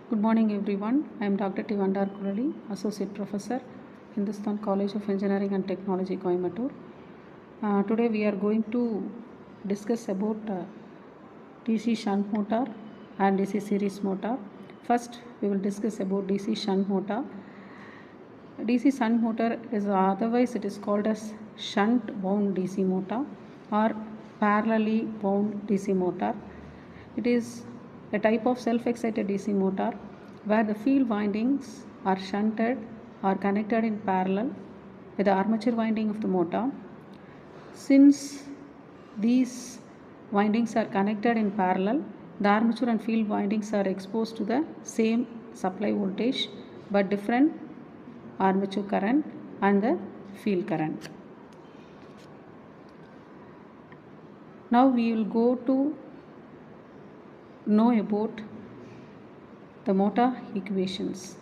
Good morning everyone. I am Dr. Tivandar Kurali, Associate Professor, Hindustan College of Engineering and Technology, Coimbatore. Today we are going to discuss about DC shunt motor and DC series motor. First we will discuss about DC shunt motor. DC shunt motor is otherwise it is called as shunt wound DC motor or parallelly wound DC motor. It is a type of self-excited DC motor where the field windings are shunted or connected in parallel with the armature winding of the motor. Since these windings are connected in parallel, the armature and field windings are exposed to the same supply voltage but different armature current and the field current. Now we will go to know about the motor equations.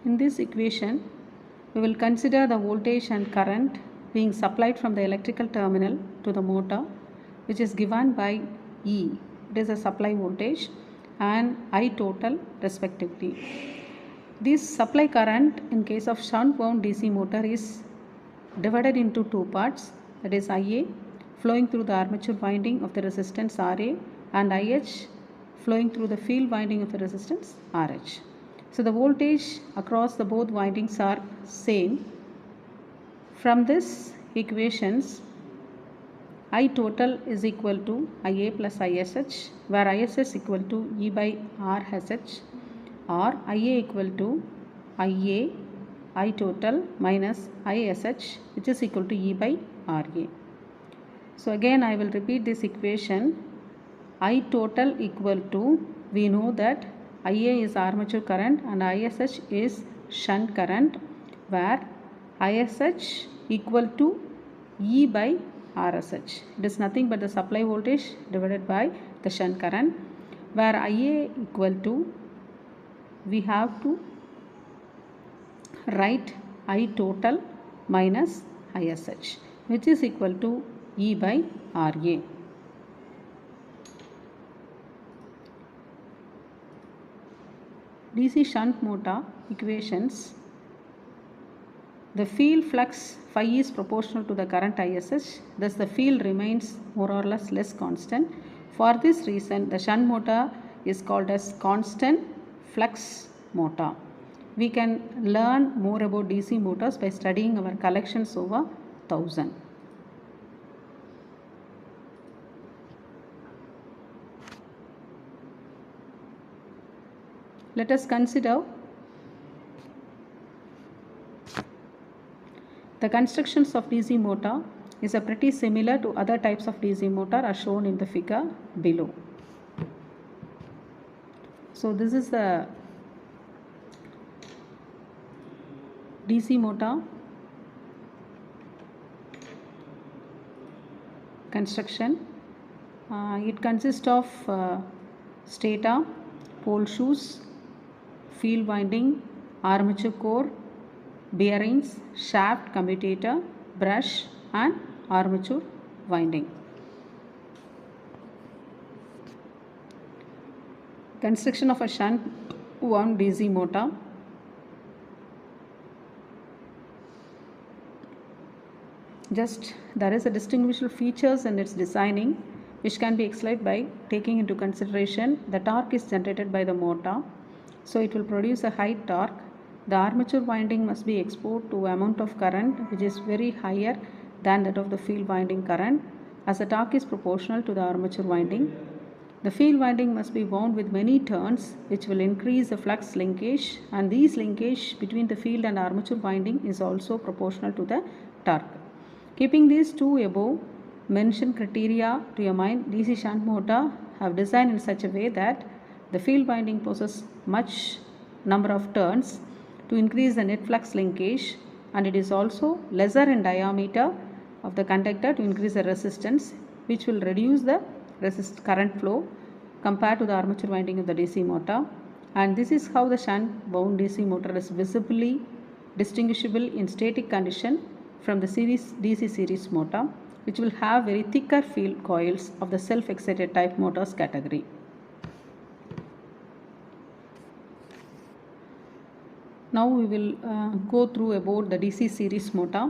In this equation, we will consider the voltage and current being supplied from the electrical terminal to the motor, which is given by E. It is a supply voltage and I total respectively. This supply current in case of shunt wound DC motor is divided into two parts, that is IA flowing through the armature winding of the resistance RA and IH flowing through the field winding of the resistance RH. So the voltage across the both windings are same. From this equations, I total is equal to IA plus ISH, where ISH equal to E by RSH, or IA equal to IA I total minus ISH, which is equal to E by RA. So again I will repeat this equation. I total equal to, we know that IA is armature current and ISH is shunt current, where ISH equal to E by RSH. It is nothing but the supply voltage divided by the shunt current, where IA equal to, we have to write I total minus ISH, which is equal to E by RA. DC shunt motor equations. The field flux phi is proportional to the current ISH, thus the field remains more or less constant. For this reason, the shunt motor is called as constant flux motor. We can learn more about DC motors by studying our collections over 1000. Let us consider the constructions of DC motor is a pretty similar to other types of DC motor as shown in the figure below. So this is the DC motor construction. It consists of stator, pole shoes, field winding, armature core, bearings, shaft, commutator, brush and armature winding. Construction of a shunt wound DC motor. Just there is a distinguishable features in its designing which can be explained by taking into consideration the torque is generated by the motor. So it will produce a high torque. The armature winding must be exposed to amount of current which is very higher than that of the field winding current, as the torque is proportional to the armature winding. The field winding must be wound with many turns which will increase the flux linkage, and these linkage between the field and armature winding is also proportional to the torque. Keeping these two above mentioned criteria to your mind, DC shunt motor have designed in such a way that the field winding possesses much number of turns to increase the net flux linkage, and it is also lesser in diameter of the conductor to increase the resistance, which will reduce the current flow compared to the armature winding of the DC motor. And this is how the shunt wound DC motor is visibly distinguishable in static condition from the DC series motor, which will have very thicker field coils of the self-excited type motors category. Now we will go through about the DC series motor.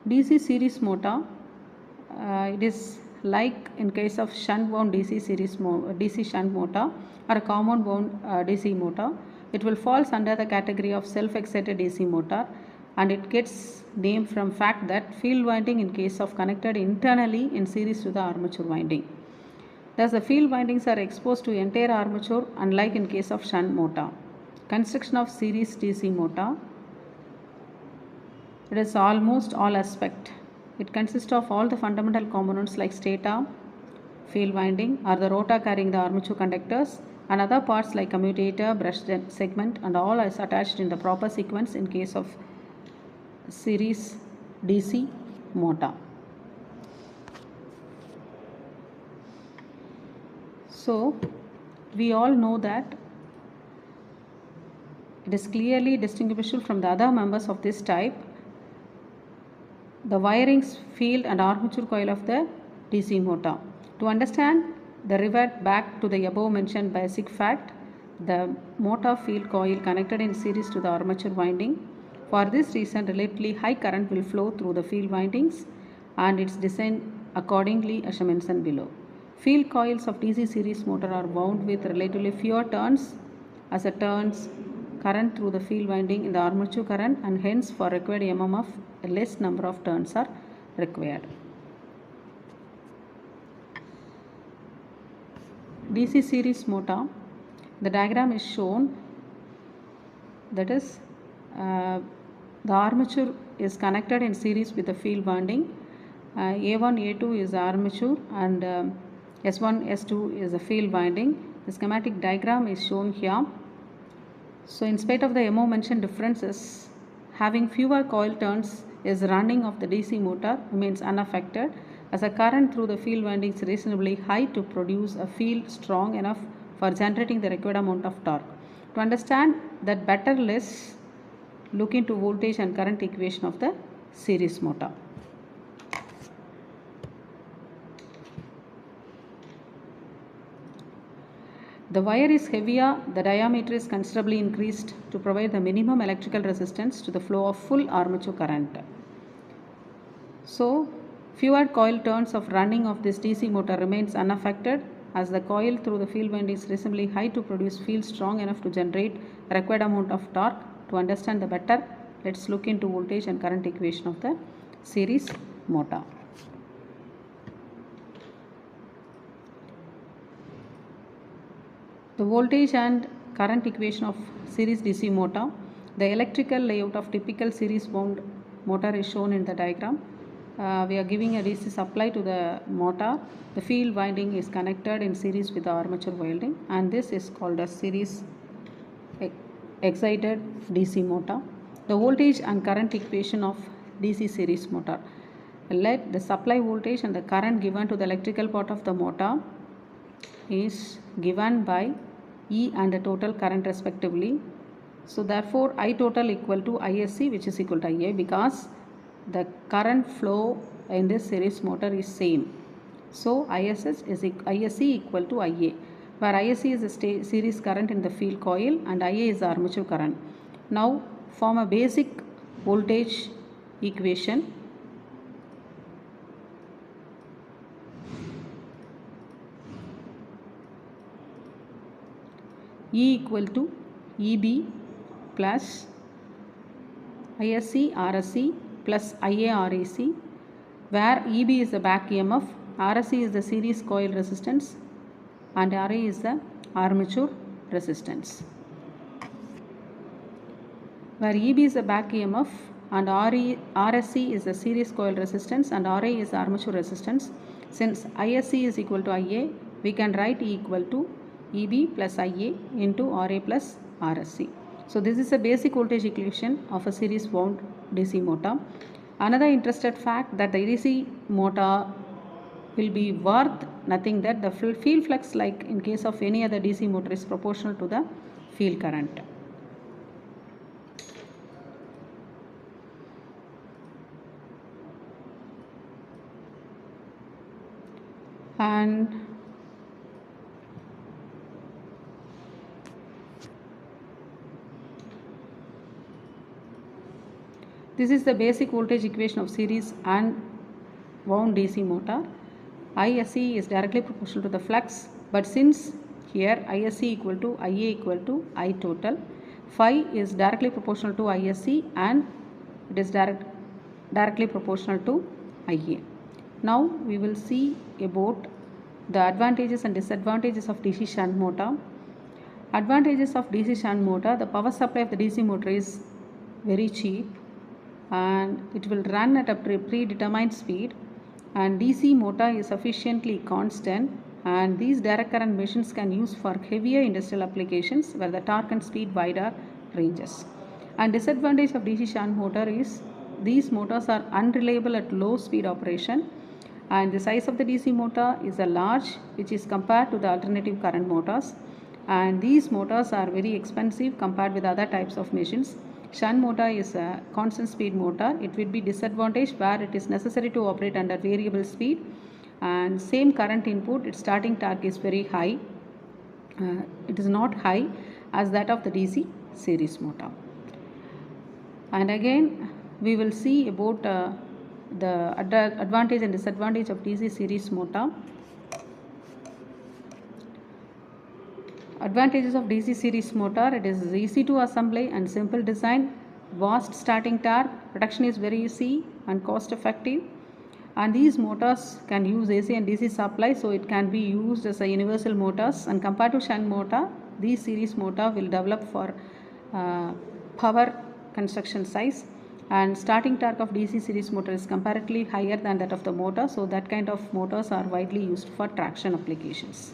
DC series motor, it is like in case of shunt wound DC shunt motor or a common wound DC motor. It will falls under the category of self-excited DC motor, and it gets name from fact that field winding in case of connected internally in series to the armature winding. Thus the field windings are exposed to entire armature, unlike in case of shunt motor. Construction of series DC motor, it is almost all aspect. It consists of all the fundamental components like stator, field winding, or the rotor carrying the armature conductors, and other parts like commutator, brush segment, and all is attached in the proper sequence in case of series DC motor. So we all know that it is clearly distinguishable from the other members of this type. The wirings, field and armature coil of the DC motor. To understand, revert back to the above mentioned basic fact, the motor field coil connected in series to the armature winding. For this reason, relatively high current will flow through the field windings and its design accordingly as mentioned below. Field coils of DC series motor are wound with relatively fewer turns as a turns current through the field winding in the armature current, and hence for required MMF a less number of turns are required. DC series motor, the diagram is shown, that is the armature is connected in series with the field winding. A1, A2 is armature and S1, S2 is the field winding. The schematic diagram is shown here. So in spite of the above mentioned differences, having fewer coil turns is running of the DC motor remains unaffected, as the current through the field winding is reasonably high to produce a field strong enough for generating the required amount of torque. To understand that better, let's look into voltage and current equation of the series motor. The wire is heavier, the diameter is considerably increased to provide the minimum electrical resistance to the flow of full armature current. So, fewer coil turns of running of this DC motor remains unaffected, as the coil through the field winding is reasonably high to produce field strong enough to generate a required amount of torque. To understand the better, let's look into voltage and current equation of the series motor. The voltage and current equation of series DC motor. The electrical layout of typical series wound motor is shown in the diagram. We are giving a DC supply to the motor. The field winding is connected in series with the armature winding, and this is called a series excited DC motor. The voltage and current equation of DC series motor. Let the supply voltage and the current given to the electrical part of the motor is given by E and the total current respectively. So therefore I total equal to ISC, which is equal to IA, because the current flow in this series motor is same. So ISC equal to IA, where ISC is the series current in the field coil and IA is the armature current. Now form a basic voltage equation. E equal to EB plus ISC RSC plus IA RAC, where EB is the back EMF, RSC is the series coil resistance, and RA is the armature resistance. Where EB is the back EMF and RSC is the series coil resistance and RA is the armature resistance. Since ISC is equal to IA, we can write E equal to EB plus IA into RA plus RSC. So this is a basic voltage equation of a series wound DC motor. Another interested fact that the DC motor will be worth nothing that the field flux, like in case of any other DC motor, is proportional to the field current. And This is the basic voltage equation of series and wound DC motor. ISC is directly proportional to the flux, but since here ISC equal to IA equal to I total, phi is directly proportional to ISC and it is directly proportional to IA. Now we will see about the advantages and disadvantages of DC shunt motor. Advantages of DC shunt motor: the power supply of the DC motor is very cheap and it will run at a predetermined speed, and DC motor is sufficiently constant, and these direct current machines can use for heavier industrial applications where the torque and speed wider ranges. And disadvantage of DC shunt motor is these motors are unreliable at low speed operation, and the size of the DC motor is a large which is compared to the alternative current motors, and these motors are very expensive compared with other types of machines. Shunt motor is a constant speed motor. It will be disadvantage where it is necessary to operate under variable speed, and same current input, its starting torque is very high. It is not high as that of the DC series motor. And again we will see about the advantage and disadvantage of DC series motor. Advantages of DC series motor: it is easy to assembly and simple design, vast starting torque, production is very easy and cost effective, and these motors can use AC and DC supply, so it can be used as a universal motors. And compared to shunt motor, these series motor will develop for power construction size, and starting torque of DC series motor is comparatively higher than that of the motor, so that kind of motors are widely used for traction applications.